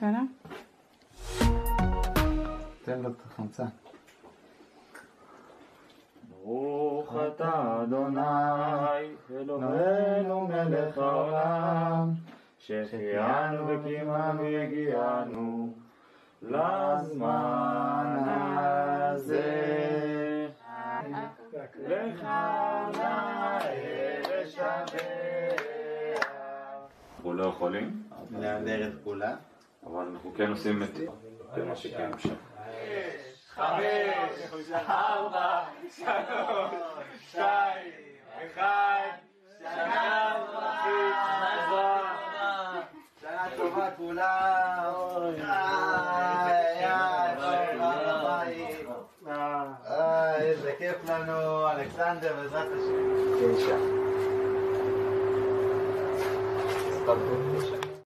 בסדר? תן לו את החמצה. ברוך אתה אדוני אלוהינו מלך העולם שהחיינו וקיימנו והגיענו לזמן הזה. לך נאה ושבח. אנחנו לא יכולים להדר את כולה. אבל אנחנו כן עושים את מה שכן אפשר. 5, 4, 3, 2, 1. שנה טובה כולה. איזה כיף לנו, אלכסנדר, בעזרת השם. 9.